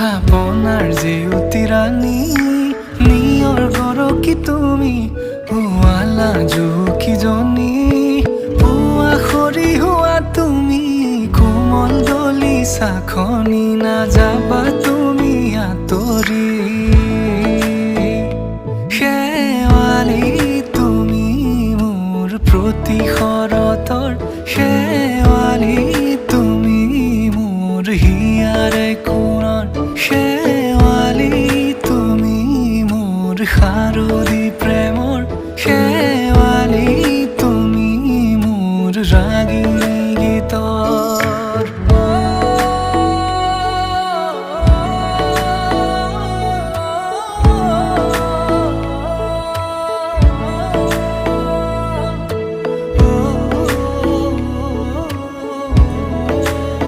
আপোনাৰ জেউতি ৰাণী নিয়ৰ গৰকি তুমি শুৱালা জুকিজনী পুৱা সৰি হোৱা তুমি কোমল দলি চাখনি নাযাবা তুমি আঁতৰি